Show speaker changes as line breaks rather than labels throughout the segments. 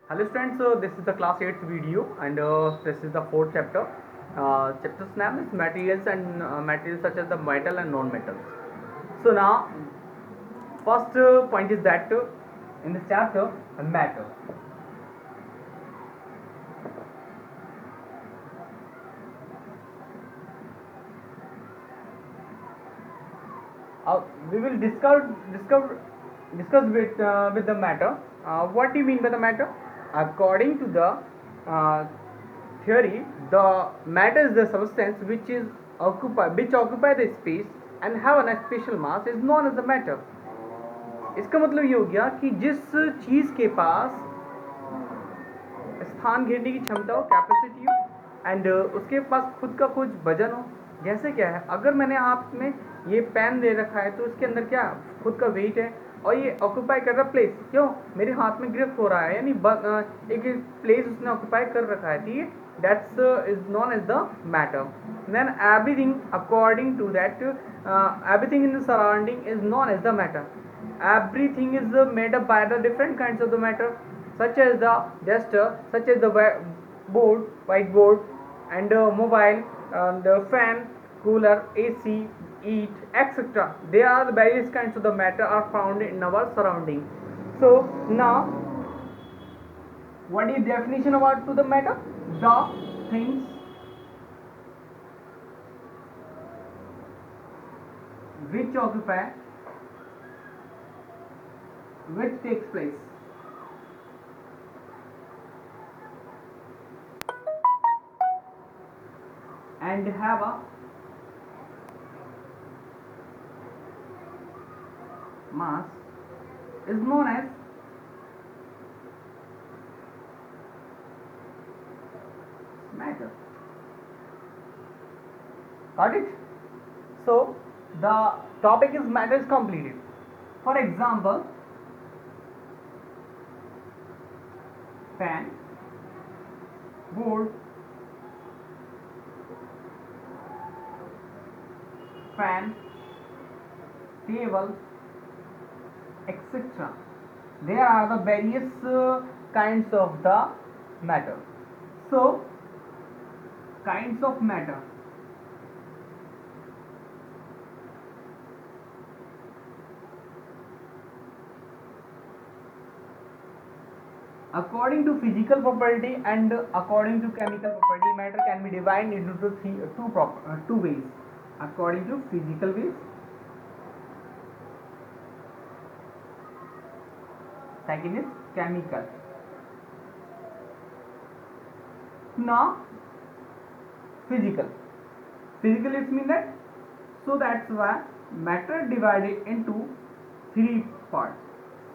Hello students, this is the class 8th video and this is the fourth chapter. Chapter's name is materials and materials such as the metal and non-metals. So now, first point is that in this chapter, matter. We will discuss with the matter. What do you mean by the matter? According to the theory, the matter is the substance which occupy the space and have an special mass is known as the matter. इसका मतलब ये हो गया कि जिस चीज़ के पास स्थान घेरने की क्षमता हो, कैपेसिटी हो, एंड उसके पास खुद का कुछ वजन हो. जैसे क्या है, अगर मैंने आप में ये पेन दे रखा है तो इसके अंदर क्या खुद का वेट है और ये ऑक्यूपाई कर रहा प्लेस. क्यों? मेरे हाथ में ग्रिप हो रहा है, यानी एक प्लेस उसने ऑक्यूपाई कर रखा है. ठीक है, that's is known as the matter. Then everything according to that, everything in the surrounding is known as the matter. Everything is made up by the different kinds of the matter, such as the duster, such as the whiteboard, and mobile, the fan, cooler, AC, eat, etc. They are the various kinds of the matter are found in our surrounding. So now, what is definition about to the matter? The things which occupy, which takes place, and have a mass is known as matter. Got it? So the topic is matter is completed. For example, fan, board, fan, table, etc. There are the various kinds of the matter. So, kinds of matter. According to physical property and according to chemical property, matter can be divided into two ways. According to physical ways, second is chemical. Now, physical it means that, so that's why matter divided into three parts: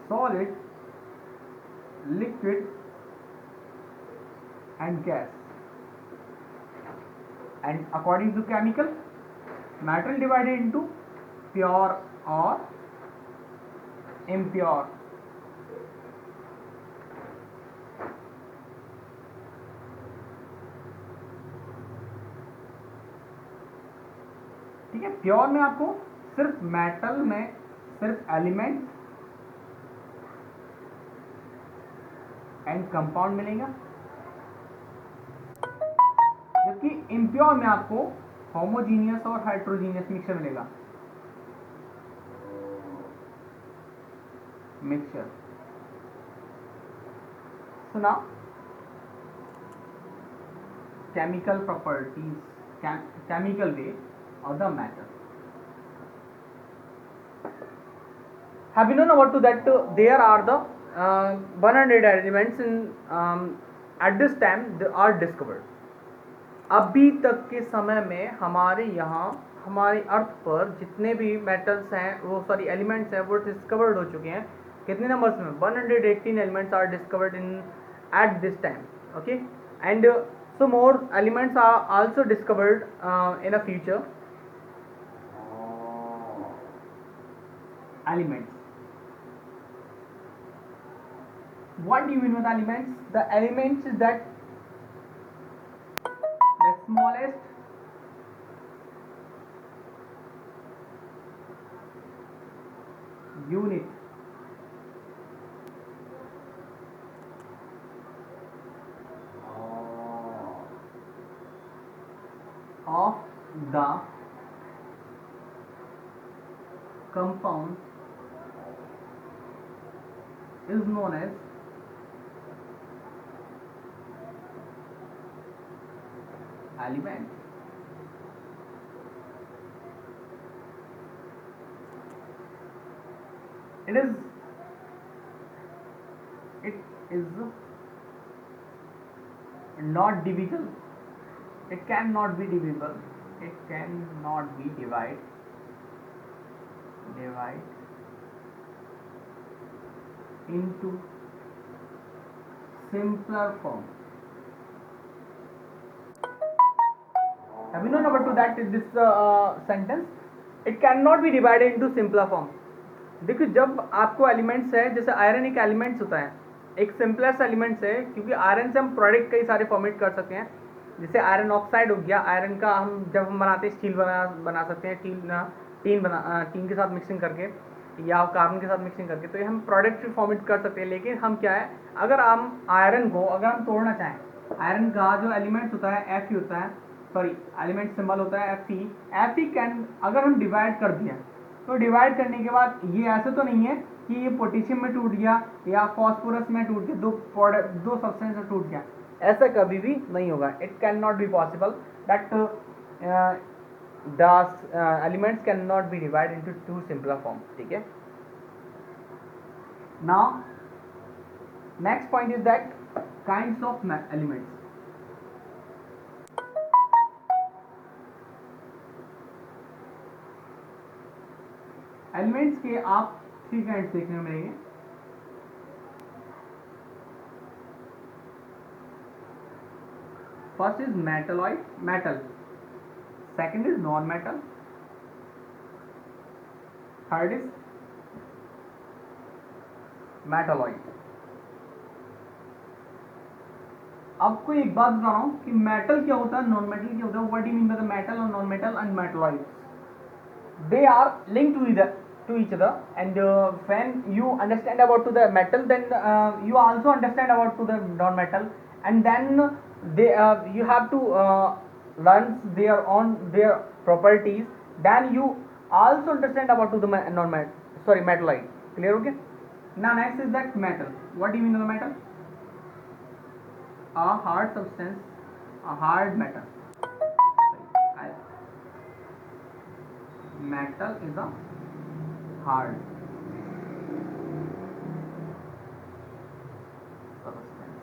solid, liquid, and gas. And according to chemical, matter divided into pure or impure. ठीक है, pure में आपको सिर्फ metal में सिर्फ element and compound मिलेगा, जबकि impure में आपको होमोजीनियस और हाइड्रोजीनियस मिक्सचर मिलेगा. Mixture. So now, chemical properties, chemical way of the matter. Have you known about to that there are the 100 elements in at this time they are discovered. अभी तक के समय में हमारे यहाँ हमारे अर्थ पर जितने भी मेटल्स हैं, वो सॉरी एलिमेंट्स हैं, वो डिस्कवर्ड हो चुके हैं. कितने नंबर्स में? 118 elements are discovered in at this time. Okay, and so more elements are also discovered in a future. Elements. What do you mean with elements? The elements is that the smallest unit of the compound is known as element. It is not divisible. It cannot be divisible. It cannot be divide into simpler form. Have you known about to that this sentence? It cannot be divided into simpler form. देखिए जब आपको elements है, जैसे iron एक elements होता है, एक simplest elements है, क्योंकि आयरन से हम प्रोडक्ट कई सारे फॉर्मेट कर सकते हैं. जैसे आयरन ऑक्साइड हो गया, आयरन का हम जब हम बनाते हैं स्टील बना सकते हैं, टीन के साथ मिक्सिंग करके या कार्बन के साथ मिक्सिंग करके, तो ये हम प्रोडक्ट फॉर्मेट कर सकते हैं. लेकिन हम क्या है, अगर हम आयरन को अगर हम तोड़ना चाहें, आयरन का जो एलिमेंट्स होता है Fe होता है, सॉरी एलिमेंट सिंबल होता है Fe कैन अगर हम डिवाइड कर दिया, तो डिवाइड करने के बाद ये ऐसे तो नहीं है कि ये पोटेशियम में टूट गया या फॉस्फोरस में टूट गया, दो सब्सटेंस में टूट गया, ऐसा कभी भी नहीं होगा. It can not be possible that the elements can not be divide into two simpler form. ठीक है. Now next point is that kinds of elements. Elements के आप 3 काइंड्स देखने में मिलेंगे. First is metalloid, metal. Second is non metal. Third is metalloid. आपको एक बात बता रहा हूं कि मेटल क्या होता है, नॉन मेटल क्या होता है. What do you mean by the metal और non metal and metalloid? They are linked to each other, and when you understand about to the metal, then you also understand about to the non-metal, and then you have to learn their properties. Then you also understand about to the metalloid. Clear? Okay. Now next is that metal. What do you mean by metal? A hard substance, a hard metal. Metal is a hard substance.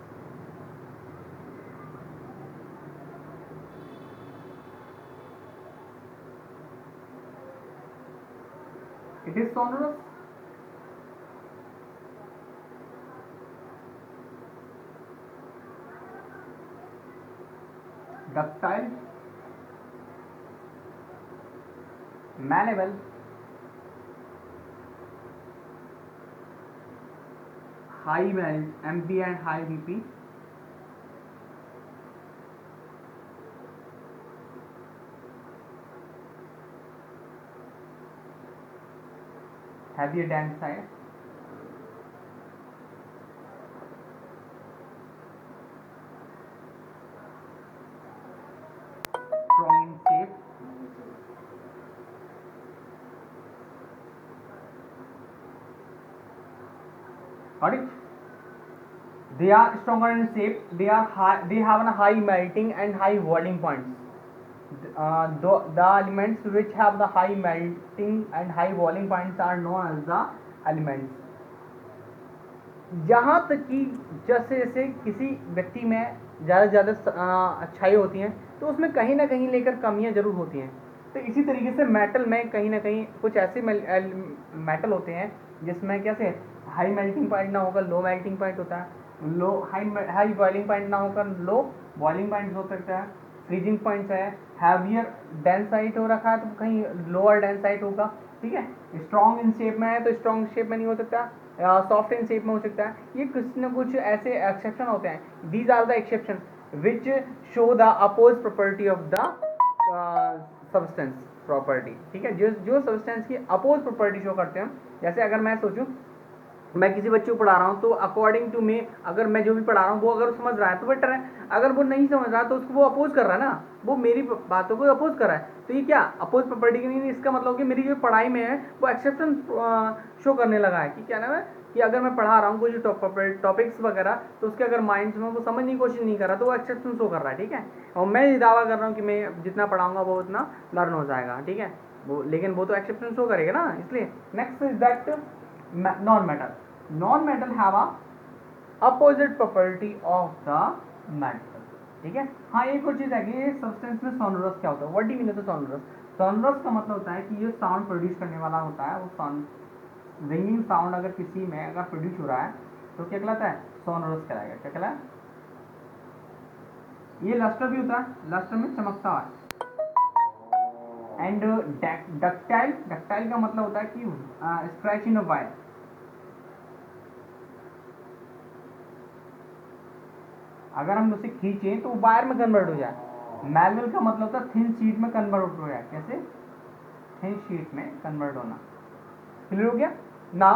It is sonorous. Ductile. Malleable. High MP and high BP. Heavier tensile. Strong in shape. Got it? They are stronger in shape. They have a high melting and high boiling points. The elements which have the high melting and high boiling points are known as the elements. जहाँ तक कि जैसे जैसे किसी व्यक्ति में ज़्यादा अच्छाई होती हैं, तो उसमें कहीं ना कहीं लेकर कमियां जरूर होती हैं. तो इसी तरीके से मेटल में कहीं ना कहीं कुछ ऐसे मेटल होते हैं जिसमें कैसे हाई मेल्टिंग पॉइंट ना होकर लो मेल्टिंग पॉइंट होता है, लो हाई बॉइलिंग पॉइंट ना होकर लो बॉइलिंग पॉइंट हो सकता है, फ्रीजिंग पॉइंट्स है, हैवियर डेंसाइट हो रखा है तो कहीं लोअर डेंसाइट होगा. ठीक है. स्ट्रॉन्ग इन शेप में है तो स्ट्रॉन्ग शेप में नहीं हो सकता, सॉफ्ट इन शेप में हो सकता है. ये कुछ न कुछ ऐसे एक्सेप्शन होते हैं. These are the exception which show the oppose property of the substance property. ठीक है. जो सब्सटेंस की अपोज प्रॉपर्टी शो करते हैं, जैसे अगर मैं सोचूं मैं किसी बच्चे को पढ़ा रहा हूँ तो अकॉर्डिंग टू मी, अगर मैं जो भी पढ़ा रहा हूँ वो अगर समझ रहा है तो बेटर है, अगर वो नहीं समझ रहा तो उसको वो अपोज कर रहा है ना, वो मेरी बातों को अपोज कर रहा है, तो ये क्या अपोज प्रॉपर्टी की नहीं, इसका मतलब कि मेरी जो पढ़ाई में है वो एक्सेप्शन शो करने लगा है कि क्या नाम है कि अगर मैं पढ़ा रहा हूँ कोई जो टॉपिक्स वगैरह, तो उसके अगर माइंड में वो समझने की कोशिश नहीं कर रहा तो वो एक्सेप्शन शो कर रहा है, ठीक है। और मैं ये दावा कर रहा हूँ कि मैं जितना पढ़ाऊंगा वो उतना लर्न हो जाएगा, ठीक है, वो लेकिन वो तो एक्सेप्शन शो करेगा ना, इसलिए। Next is that non metal, non metal have a opposite property of the metal, ठीक है। हाँ एक और चीज है कि सब्सटेंस में सोनोरस क्या होता है, what do you mean bye sonorous, sonorous का मतलब होता है कि ये साउंड प्रोड्यूस करने वाला होता है, वो साउंड रिंगिंग साउंड अगर किसी में अगर प्रोड्यूस हो रहा है तो क्या कहलाता है, सोनोरस कहलाएगा, क्या कहलाएगा। ये लस्टर भी होता है, लस्टर में चमकता है। एंड डक्टाइल, डक्टाइल का मतलब होता है कि स्क्रैच इन अ वायर, अगर हम उसे खींचें तो वायर में कन्वर्ट हो जाए। मैलवल का मतलब होता है थिन शीट में कन्वर्ट हो जाए, कैसे, थिन शीट में कन्वर्ट होना, क्लियर हो गया ना।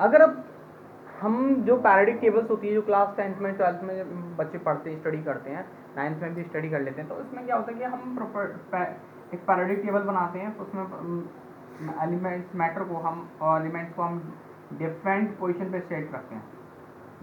अगर अब हम जो पैराडिक टेबल्स होती है जो क्लास 10th में 12th में बच्चे पढ़ते हैं, स्टडी करते हैं, 9th में भी स्टडी कर लेते हैं, तो इसमें क्या होता है कि हम एक पैराडिक टेबल बनाते हैं, तो उसमें एलिमेंट्स मैटर को हम और एलिमेंट्स को हम डिफरेंट पोजीशन पे सेट रखते हैं।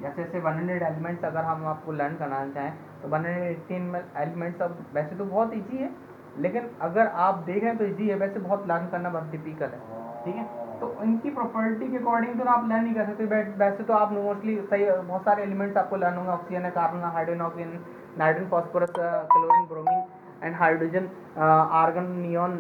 जैसे जैसे 100 एलिमेंट्स अगर हम आपको लर्न कराना चाहें तो 118 एलिमेंट्स, अब वैसे तो बहुत ईजी है, लेकिन अगर आप देखें तो ईजी है, वैसे बहुत लर्न करना बहुत डिफिकल्ट है, ठीक है। तो इनकी प्रॉपर्टी के अकॉर्डिंग तो आप लर्न नहीं कर सकते, बट वैसे तो आप मोस्टली सही बहुत सारे एलिमेंट्स आपको लर्न होंगे, ऑक्सीजन है, carbon, hydrogen, oxygen, nitrogen, phosphorus, chlorine, bromine and hydrogen, argon, neon,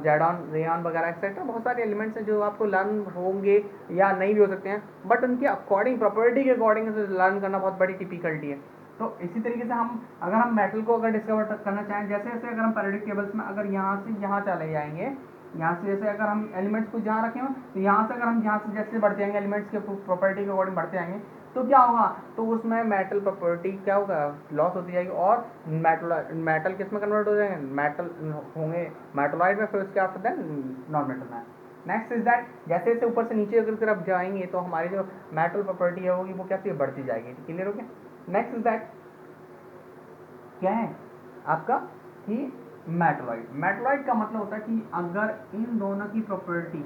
जेडॉन, रेयन वगैरह एक्सेट्रा, बहुत सारे एलिमेंट्स हैं जो आपको लर्न होंगे या नहीं भी हो सकते हैं, बट उनके अकॉर्डिंग प्रॉपर्टी के अकॉर्डिंग लर्न करना बहुत बड़ी डिफिकल्टी है। तो इसी तरीके से हम अगर हम मेटल को अगर डिस्कवर करना चाहें, जैसे जैसे अगर हम पैरियोडिक टेबल्स में अगर यहाँ से यहाँ चले जाएंगे, यहाँ से जैसे अगर हम एलिमेंट्स को जहाँ रखें तो यहाँ से अगर हम यहाँ से जैसे बढ़ते जाएंगे एलिमेंट्स के प्रॉपर्टी के अकॉर्डिंग बढ़ते जाएंगे, तो क्या होगा, तो उसमें मेटल प्रॉपर्टी क्या होगा, लॉस होती जाएगी, और मेटल किस में कन्वर्ट हो जाएंगे, मेटल होंगे मेटलॉइड में, फिर उसके आफ्टर देन नॉन मेटल में। नेक्स्ट इज दैट जैसे जैसे ऊपर से नीचे अगर तरफ जाएंगे तो हमारी जो मेटल प्रॉपर्टी होगी वो क्या बढ़ती जाएगी, क्लियर हो गया। नेक्स्ट इज दैट क्या है आपका कि मेटलॉइड, मेटलॉइड का मतलब होता है कि अगर इन दोनों की प्रॉपर्टी,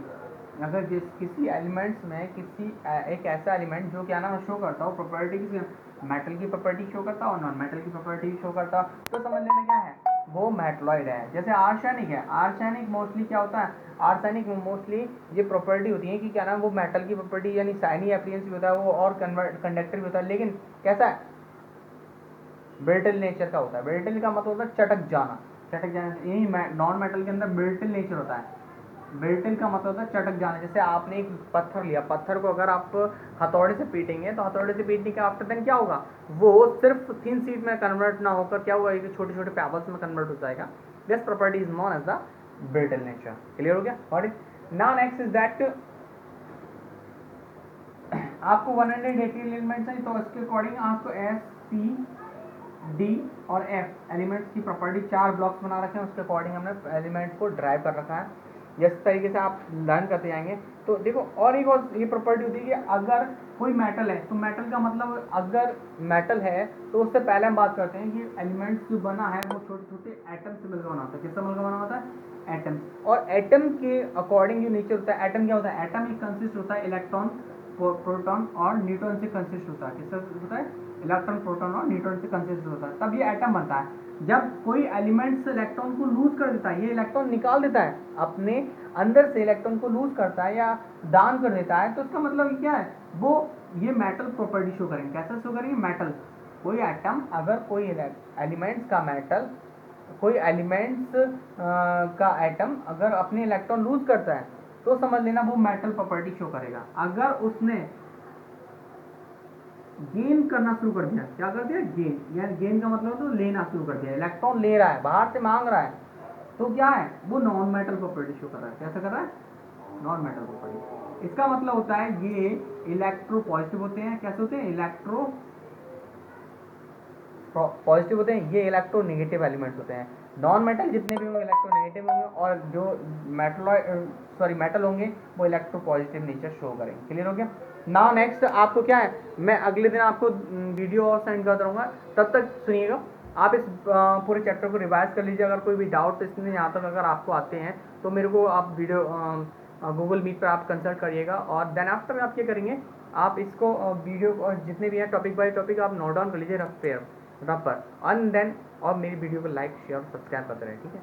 अगर जिस किसी एलिमेंट्स में किसी एक ऐसा एलिमेंट जो क्या नाम शो करता हो प्रॉपर्टी, किसी मेटल की प्रॉपर्टी शो करता और नॉन मेटल की प्रॉपर्टी शो करता, तो समझ लेना क्या है, वो मेटलॉइड है। जैसे आर्सेनिक है, आर्सेनिक मोस्टली क्या होता है, आर्सेनिक में मोस्टली ये प्रॉपर्टी होती है कि क्या नाम वो मेटल की प्रॉपर्टी यानी शाइनी अपीयरेंस भी होता है वो, और कंडक्टर भी होता है, लेकिन कैसा है, ब्रिटल नेचर का होता है। ब्रिटल का मतलब होता है चटक जाना, चटक जाना, यही नॉन मेटल के अंदर ब्रिटल नेचर होता है। ब्रिटल का मतलब होता है चटक जाना, जैसे आपने एक पत्थर लिया, पत्थर को अगर आप हथौड़े से पीटेंगे तो हथौड़े से पीटने के आफ्टर देन क्या होगा, वो सिर्फ थिन शीट में कन्वर्ट ना होकर क्या होगा, एक छोटे छोटे पेबल्स में कन्वर्ट हो जाएगा। This property is known as the brittle nature, clear हो गया। What is now next is that आपको 180 एलिमेंट्स हैं, तो इसके अकॉर्डिंग आपको एस सी डी और एफ एलिमेंट्स की प्रॉपर्टी 4 ब्लॉक्स बना रखे हैं, उसके अकॉर्डिंग हमने एलिमेंट्स को ड्राइव कर रखा है। जिस तरीके से आप लर्न करते जाएंगे तो देखो, और एक और ये प्रॉपर्टी होती है कि अगर कोई मेटल है तो मेटल का मतलब अगर मेटल है तो उससे पहले हम बात करते हैं कि एलिमेंट्स जो बना है वो छोटे छोटे एटम से मिलकर बना होता है। किससे मिलकर बना होता है, एटम। और एटम के अकॉर्डिंग जो नेचर होता है, एटम क्या होता है, एटम एक कंसिस्ट होता है इलेक्ट्रॉन, प्रोटॉन और न्यूट्रॉन से कंसिस्ट होता है। किससे होता है, इलेक्ट्रॉन, प्रोटॉन और न्यूट्रॉन से कंसिस्ट होता है, तब ये एटम बनता है। जब कोई एलिमेंट इलेक्ट्रॉन को लूज कर देता है, ये इलेक्ट्रॉन निकाल देता है अपने अंदर से, इलेक्ट्रॉन को लूज करता है या दान कर देता है, तो इसका मतलब क्या है, वो ये मेटल प्रॉपर्टी शो करेंगे। कैसा शो करेंगे, मेटल। कोई एटम अगर कोई एलिमेंट्स का मेटल, कोई एलिमेंट्स का एटम अगर अपने इलेक्ट्रॉन लूज करता है तो समझ लेना वो मेटल प्रॉपर्टी शो करेगा। अगर उसने गेन करना शुरू कर दिया, क्या कर दिया, गेन, यानी गेन का मतलब तो लेना शुरू कर दिया, इलेक्ट्रॉन ले रहा है, बाहर से मांग रहा है, तो क्या है, वो नॉन मेटल प्रॉपर्टी शो कर रहा है। कैसा कर रहा है, नॉन मेटल प्रॉपर्टी। इसका मतलब होता है ये इलेक्ट्रो पॉजिटिव होते हैं, कैसे होते हैं, इलेक्ट्रो पॉजिटिव होते हैं, ये इलेक्ट्रो नेगेटिव एलिमेंट्स होते हैं। नॉन मेटल जितने भी होंगे इलेक्ट्रोनेगेटिव होंगे, और जो मेटल होंगे वो इलेक्ट्रो पॉजिटिव नेचर शो करेंगे। क्लियर हो गया। नाउ नेक्स्ट आपको क्या है, मैं अगले दिन आपको वीडियो और सेंड कर दूँगा, तब तक सुनिएगा। आप इस पूरे चैप्टर को रिवाइज कर लीजिए। अगर कोई भी डाउट इसमें यहाँ तक अगर आपको आते हैं तो मेरे को आप वीडियो गूगल मीट पर आप कंसल्ट करिएगा, और देन आफ्टर आप क्या करेंगे, आप इसको वीडियो और जितने भी हैं टॉपिक बाय टॉपिक आप नोट डाउन कर लीजिए रफ पर, एंड देन और मेरी वीडियो को लाइक शेयर और सब्सक्राइब करते रहे, ठीक है।